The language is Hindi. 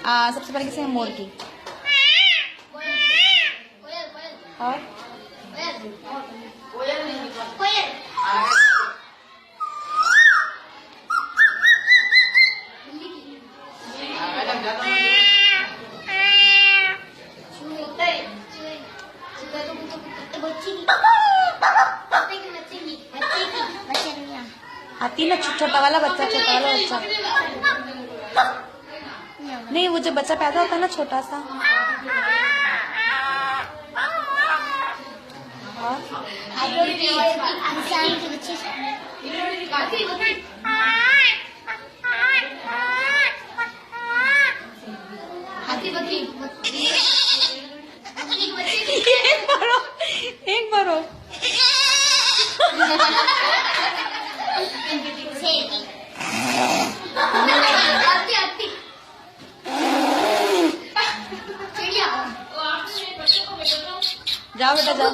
सबसे पहले किसी में मोर की और हाथी ना, छोटा वाला बच्चा, छोटा वाला बच्चा नहीं, वो जो बच्चा पैदा होता है ना छोटा सा। एक बार जाओ बेटा जाओ।